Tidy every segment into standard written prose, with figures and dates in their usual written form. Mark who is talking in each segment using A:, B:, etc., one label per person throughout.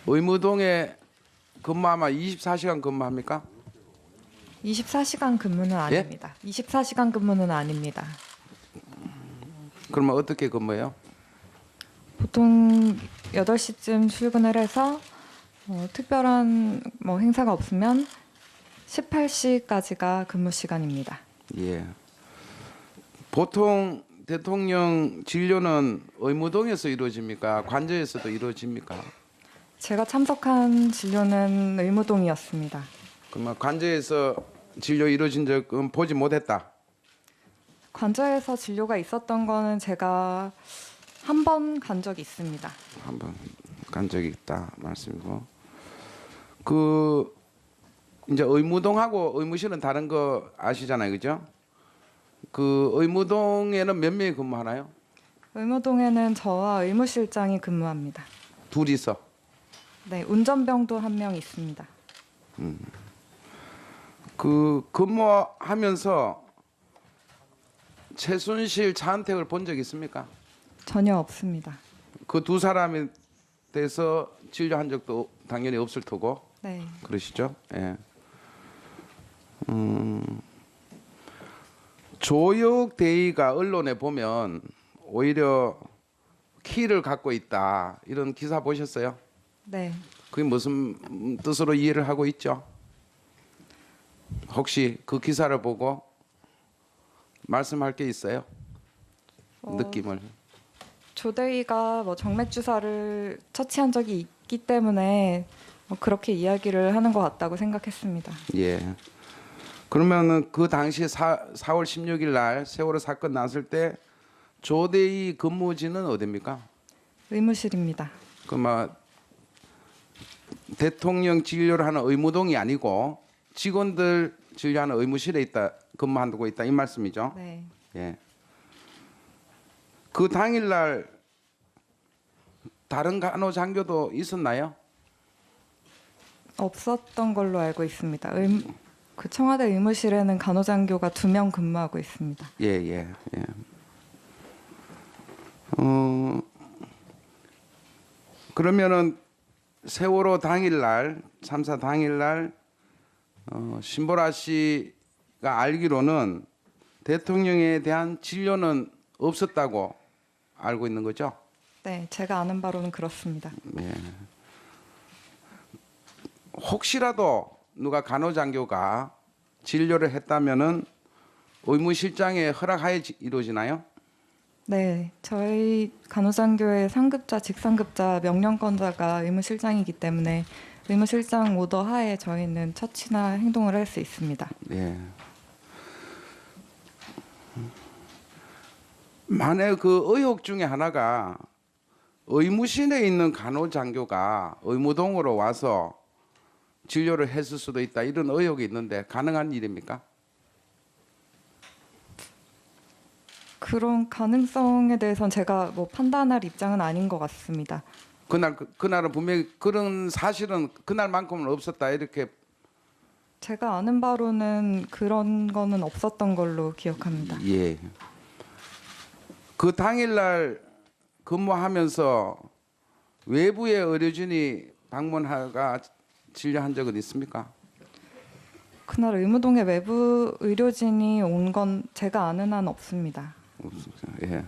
A: 의무동에 근무하면 24시간 근무합니까?
B: 24시간 근무는 아닙니다. 24시간 근무는 아닙니다.
A: 그러면 어떻게 근무해요?
B: 보통 8시쯤 출근을 해서 특별한 행사가 없으면 18시까지가 근무 시간입니다.
A: 예. 보통 대통령 진료는 의무동에서 이루어집니까? 관저에서도 이루어집니까?
B: 제가 참석한 진료는 의무동이었습니다.
A: 그러면 관저에서 진료 이루어진 적은 보지 못했다.
B: 관저에서 진료가 있었던 거는 제가 한 번 간 적이 있습니다.
A: 한번 간 적이 있다 말씀이고. 그 이제 의무동하고 의무실은 다른 거 아시잖아요, 그죠? 그 의무동에는 몇 명이 근무하나요?
B: 의무동에는 저와 의무실장이 근무합니다.
A: 둘이서.
B: 네, 운전병도 한 명 있습니다.
A: 그 근무하면서 최순실 차은택을 본 적 있습니까?
B: 전혀 없습니다.
A: 그 두 사람에 대해서 진료한 적도 당연히 없을 테고
B: 네,
A: 그러시죠? 예. 조혁 대위가 언론에 보면 오히려 키를 갖고 있다 이런 기사 보셨어요?
B: 네.
A: 그게 무슨 뜻으로 이해를 하고 있죠? 혹시 그 기사를 보고 말씀할 게 있어요? 느낌을.
B: 조대위가 정맥 주사를 처치한 적이 있기 때문에 그렇게 이야기를 하는 것 같다고 생각했습니다.
A: 예. 그러면은 그 당시 4월 16일 날 세월호 사건 났을 때 조대위 근무지는 어디입니까?
B: 의무실입니다.
A: 그막 대통령 진료를 하는 의무동이 아니고 직원들 진료하는 의무실에 있다 근무하고 있다 이 말씀이죠?
B: 네.
A: 예. 그 당일 날 다른 간호장교도 있었나요?
B: 없었던 걸로 알고 있습니다. 그 청와대 의무실에는 간호장교가 2명 근무하고 있습니다.
A: 예, 예, 예. 그러면은 세월호 당일날 참사 당일날 신보라 씨가 알기로는 대통령에 대한 진료는 없었다고 알고 있는 거죠?
B: 네, 제가 아는 바로는 그렇습니다.
A: 예. 혹시라도 누가 간호장교가 진료를 했다면은 의무실장의 허락하에 이루어지나요?
B: 네, 저희 간호장교의 상급자, 직상급자, 명령권자가 의무실장이기 때문에 의무실장 오더 하에 저희는 처치나 행동을 할 수 있습니다.
A: 예. 만약 그 의혹 중에 하나가 의무실에 있는 간호장교가 의무동으로 와서 진료를 했을 수도 있다 이런 의혹이 있는데 가능한 일입니까?
B: 그런 가능성에 대해서는 제가 판단할 입장은 아닌 것 같습니다.
A: 그날은 분명히 그런 사실은 그날만큼은 없었다 이렇게.
B: 제가 아는 바로는 그런 거는 없었던 걸로 기억합니다.
A: 예. 그 당일날 근무하면서 외부의 의료진이 방문하가 진료한 적은 있습니까?
B: 그날 의무동에 외부 의료진이 온 건 제가 아는 한 없습니다.
A: 없습니다. 예.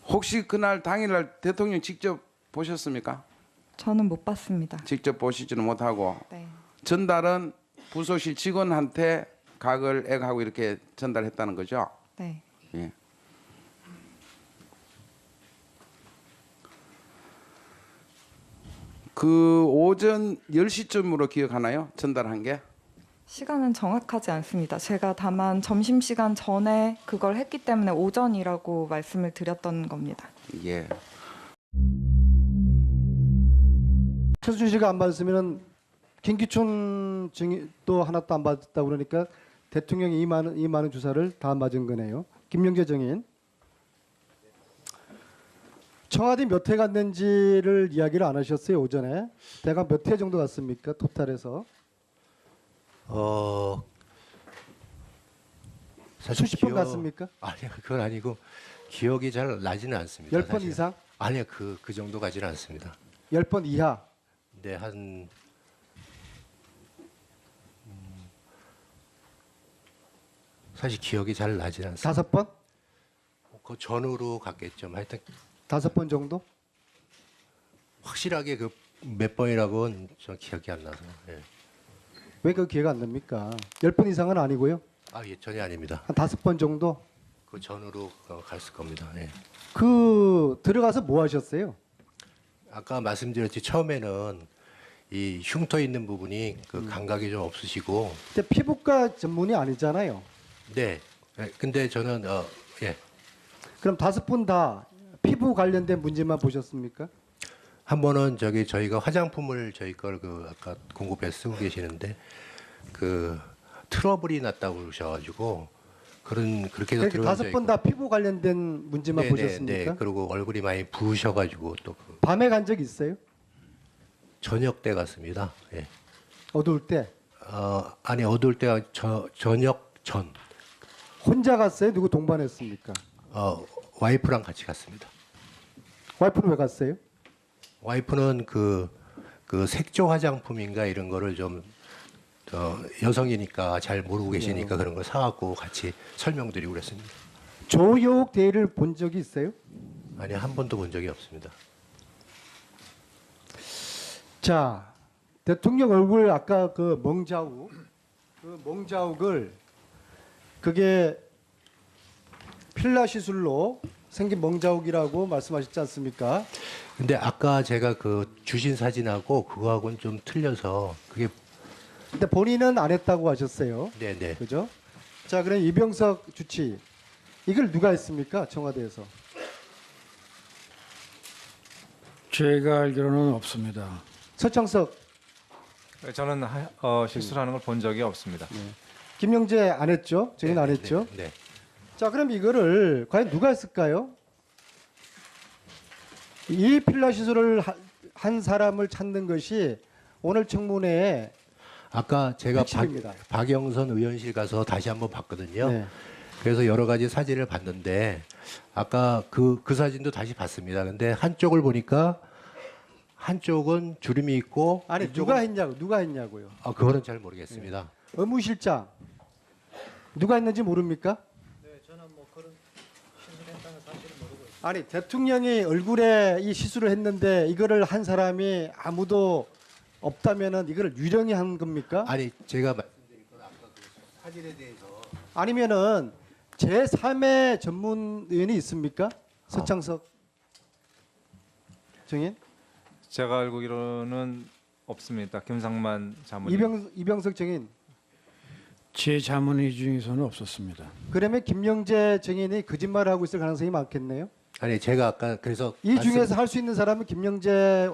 A: 혹시 그날 당일날 대통령 직접 보셨습니까?
B: 저는 못 봤습니다.
A: 직접 보시지는 못하고
B: 네.
A: 전달은 부속실 직원한테 각을 애하고 이렇게 전달했다는 거죠.
B: 네.
A: 예. 그 오전 10시쯤으로 기억하나요? 전달한 게?
B: 시간은 정확하지 않습니다. 제가 다만 점심시간 전에 그걸 했기 때문에 오전이라고 말씀을 드렸던 겁니다.
A: 예.
C: 최순실씨가 안 받았으면은 김기춘 증인도 하나도 안 받았다고 그러니까 대통령이 이 많은 주사를 다 맞은 거네요. 김영재 증인. 청와대 몇 회 갔는지를 이야기를 안 하셨어요 오전에. 대략 몇 회 정도 갔습니까 토탈에서?
D: 사실
C: 수십 번 갔습니까?
D: 아니요, 그건 아니고 기억이 잘 나지는 않습니다.
C: 10번
D: 사실.
C: 이상?
D: 아니요, 그 정도 가지는 않습니다.
C: 10번 이하.
D: 네, 한 사실 기억이 잘 나질 않습니다.
C: 5번?
D: 그 전후로 갔겠죠. 하여튼
C: 5번 정도?
D: 확실하게 그 몇 번이라고는 저 기억이 안 나서. 예.
C: 왜 그 기회가 안 납니까? 10번 이상은 아니고요.
D: 아, 예, 전혀 아닙니다.
C: 한 5번 정도?
D: 그 전후로 갔을 겁니다. 예.
C: 그 들어가서 뭐 하셨어요?
D: 아까 말씀드렸지 처음에는 이 흉터 있는 부분이 그 감각이 좀 없으시고,
C: 근데 피부과 전문이 아니잖아요.
D: 네. 예, 근데 저는 예.
C: 그럼 5분 다 피부 관련된 문제만 보셨습니까?
D: 한 번은 저희가 화장품을 저희 걸 그 아까 공급해 쓰고 계시는데 그 트러블이 났다고 그러셔가지고 그렇게 해서
C: 그러니까
D: 들어간 적이
C: 5번 다 피부 관련된 문제만 보셨습니까?
D: 네. 그리고 얼굴이 많이 부으셔가지고 또 그
C: 밤에 간 적 있어요?
D: 저녁 때 갔습니다. 예.
C: 어두울 때?
D: 아니 어두울 때가 저녁 전
C: 혼자 갔어요? 누구 동반했습니까?
D: 와이프랑 같이 갔습니다.
C: 와이프는 왜 갔어요?
D: 와이프는 그 색조 화장품인가 이런 거를 좀 여성이니까 잘 모르고 계시니까 그런 걸 사갖고 같이 설명드리고 그랬습니다.
C: 조여옥 대리를 본 적이 있어요?
D: 아니 한 번도 본 적이 없습니다.
C: 자, 대통령 얼굴 아까 그 멍자욱을 그게 필라 시술로 생긴 멍자욱이라고 말씀하셨지 않습니까?
D: 근데 아까 제가 그 주신 사진하고 그거하고는 좀 틀려서 그게
C: 근데 본인은 안 했다고 하셨어요.
D: 네네.
C: 그죠? 자, 그럼 이병석 주치 이걸 누가 했습니까? 청와대에서.
E: 제가 알기로는 없습니다.
C: 서창석,
F: 저는 실수를 하는 걸 본 적이 없습니다.
C: 김영재 안 했죠? 저희는 안 했죠?
D: 네.
C: 자, 그럼 이거를 과연 누가 했을까요? 이 필라 시술을 한 사람을 찾는 것이 오늘 청문회에
D: 아까 제가
C: 핵심입니다.
D: 박영선 의원실 가서 다시 한번 봤거든요.
C: 네.
D: 그래서 여러 가지 사진을 봤는데 아까 그 사진도 다시 봤습니다. 근데 한쪽을 보니까 한쪽은 주름이 있고
C: 아니
D: 이쪽은
C: 누가 했냐고요?
D: 그거는 잘 모르겠습니다.
C: 의무실장 누가 했는지 모릅니까? 아니 대통령이 얼굴에 이 시술을 했는데 이거를 한 사람이 아무도 없다면은 이거를 유령이 한 겁니까?
D: 아니 제가 말씀드린 건 아까 그 사진에 대해서
C: 아니면은 제3의 전문 의원이 있습니까? 서창석 증인,
F: 제가 알기로는 없습니다. 김상만 자문인.
C: 이병석 증인.
E: 제 자문의 중에서는 없었습니다.
C: 그러면 김영재 증인이 거짓말을 하고 있을 가능성이 많겠네요.
D: 아니 제가 아까 그래서
C: 이 중에서 할 수 있는 사람은 김영재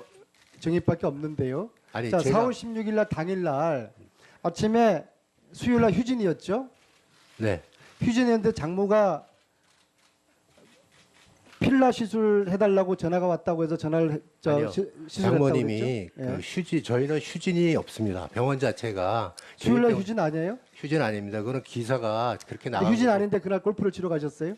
C: 증인밖에 없는데요.
D: 아니
C: 자,
D: 제가
C: 4월 16일 날 당일날 아침에 수요일 날 휴진이었죠.
D: 네.
C: 휴진이었는데 장모가 필라 시술 해달라고 전화가 왔다고 해서 전화를
D: 아니요.
C: 시술했다고
D: 장모님이
C: 그랬죠.
D: 그 휴진 저희는 휴진이 없습니다. 병원 자체가
C: 수요일 날
D: 저희 병-
C: 휴진 아니에요?
D: 휴진 아닙니다. 그거는 기사가 그렇게 나가.
C: 휴진 아닌데 그날 골프를 치러 가셨어요?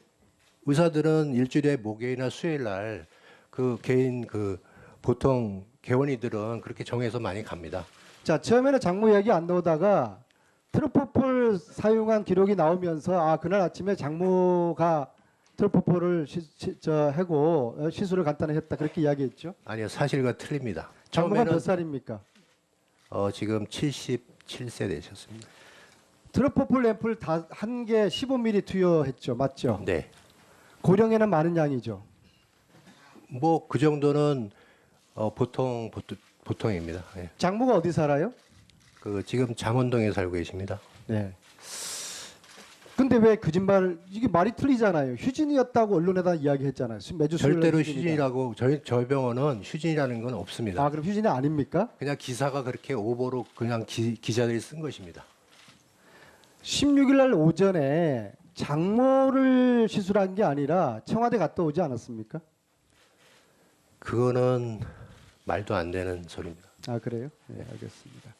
D: 의사들은 일주일에 목요일이나 수요일 날 그 개인 그 보통 개원이들은 그렇게 정해서 많이 갑니다.
C: 자, 처음에는 장모 이야기 안 나오다가 트로포폴 사용한 기록이 나오면서 그날 아침에 장모가 트로포폴을 하고 시술을 간단히 했다 그렇게 이야기했죠.
D: 아니요, 사실과 틀립니다.
C: 장모가 몇
D: 처음에는
C: 살입니까?
D: 지금 77세 되셨습니다.
C: 트로포폴 앰플 다 한 개 15ml 투여했죠, 맞죠?
D: 네.
C: 고령에는 많은 양이죠.
D: 뭐 그 정도는 보통입니다. 예.
C: 장모가 어디 살아요?
D: 그 지금 잠원동에 살고 계십니다.
C: 네. 근데 왜 거짓말? 이게 말이 틀리잖아요. 휴진이었다고 언론에다 이야기했잖아요. 매주 수요일 날
D: 절대로
C: 휴진이다.
D: 휴진이라고 저희 병원은 휴진이라는 건 없습니다.
C: 그럼 휴진이 아닙니까?
D: 그냥 기사가 그렇게 오보로 그냥 기자들이 쓴 것입니다.
C: 16일 날 오전에 장모를 시술한 게 아니라 청와대 갔다 오지 않았습니까?
D: 그거는 말도 안 되는 소리입니다.
C: 그래요? 네, 알겠습니다.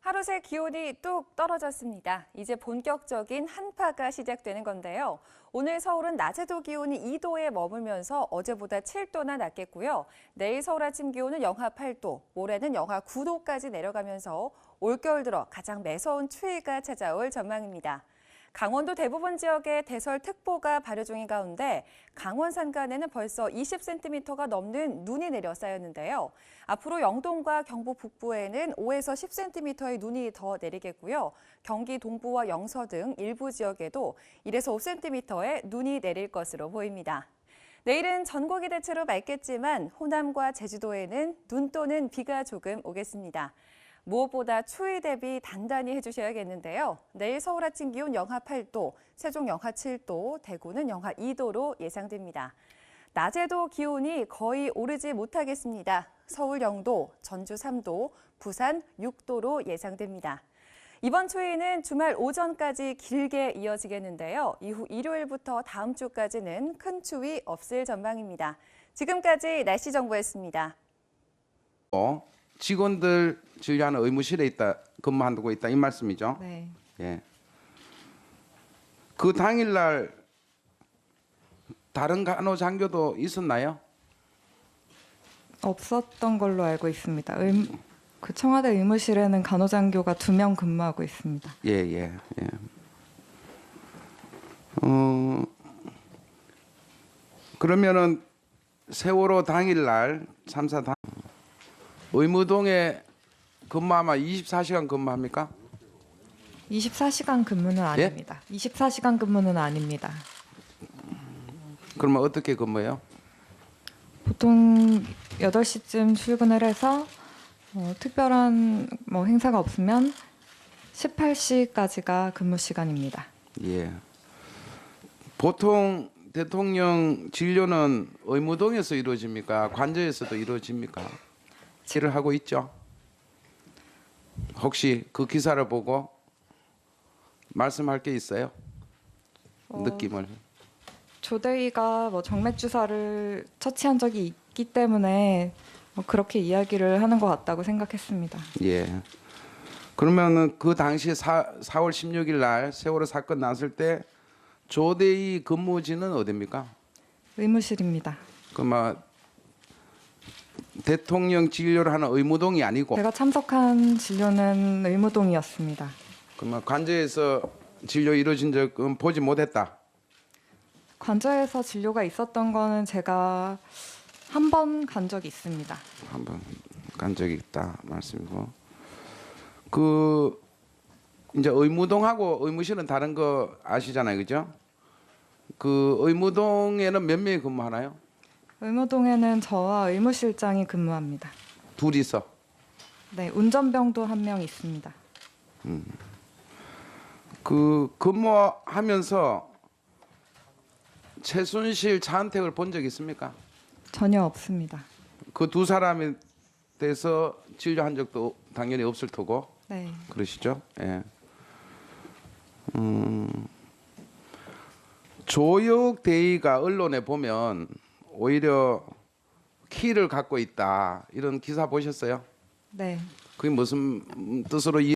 G: 하루 곳곳의 기온이 뚝 떨어졌습니다. 이제 본격적인 한파가 시작되는 건데요. 오늘 서울은 낮에도 기온이 2도에 머물면서 어제보다 7도나 낮겠고요. 내일 서울 아침 기온은 영하 8도, 모레는 영하 9도까지 내려가면서 올겨울 들어 가장 매서운 추위가 찾아올 전망입니다. 강원도 대부분 지역에 대설특보가 발효 중인 가운데 강원 산간에는 벌써 20cm가 넘는 눈이 내려 쌓였는데요. 앞으로 영동과 경북 북부에는 5에서 10cm의 눈이 더 내리겠고요. 경기 동부와 영서 등 일부 지역에도 1에서 5cm의 눈이 내릴 것으로 보입니다. 내일은 전국이 대체로 맑겠지만 호남과 제주도에는 눈 또는 비가 조금 오겠습니다. 무엇보다 추위 대비 단단히 해주셔야겠는데요. 내일 서울 아침 기온 영하 8도, 세종 영하 7도, 대구는 영하 2도로 예상됩니다. 낮에도 기온이 거의 오르지 못하겠습니다. 서울 0도, 전주 3도, 부산 6도로 예상됩니다. 이번 추위는 주말 오전까지 길게 이어지겠는데요. 이후 일요일부터 다음 주까지는 큰 추위 없을 전망입니다. 지금까지 날씨 정보였습니다.
A: 직원들 진료하는 의무실에 근무하고 있다 이 말씀이죠?
B: 네.
A: 예. 그 당일날 다른 간호장교도 있었나요?
B: 없었던 걸로 알고 있습니다. 그 청와대 의무실에는 간호장교가 2명 근무하고 있습니다.
A: 예, 예, 예. 그러면은 세월호 당일날 3사 당 의무동에 근무하면 24시간 근무합니까?
B: 24시간 근무는 아닙니다. 24시간 근무는 아닙니다.
A: 그러면 어떻게 근무해요?
B: 보통 8시쯤 출근을 해서 특별한 행사가 없으면 18시까지가 근무 시간입니다.
A: 예. 보통 대통령 진료는 의무동에서 이루어집니까? 관저에서도 이루어집니까? 일을 하고 있죠. 혹시 그 기사를 보고 말씀할 게 있어요? 느낌을.
B: 조대위가 정맥 주사를 처치한 적이 있기 때문에 그렇게 이야기를 하는 것 같다고 생각했습니다.
A: 예. 그러면은 그 당시 4월 16일 날 세월호 사건 났을 때 조대위 근무지는 어디입니까?
B: 의무실입니다.
A: 그러면 대통령 진료를 하는 의무동이 아니고
B: 제가 참석한 진료는 의무동이었습니다.
A: 그러면 관저에서 진료 이루어진 적은 보지 못했다.
B: 관저에서 진료가 있었던 거는 제가 한 번 간 적이 있습니다.
A: 한번 간 적이 있다 말씀이고 그 이제 의무동하고 의무실은 다른 거 아시잖아요, 그죠? 그 의무동에는 몇 명이 근무하나요?
B: 의무동에는 저와 의무실장이 근무합니다.
A: 둘이서.
B: 네, 운전병도 한 명 있습니다.
A: 그 근무하면서 최순실 차은택을 본 적 있습니까?
B: 전혀 없습니다.
A: 그 두 사람에 대해서 진료한 적도 당연히 없을 테고
B: 네,
A: 그러시죠? 예. 조혁 대위가 언론에 보면 오히려 키를 갖고 있다 이런 기사 보셨어요?
B: 네.
A: 그게 무슨 뜻으로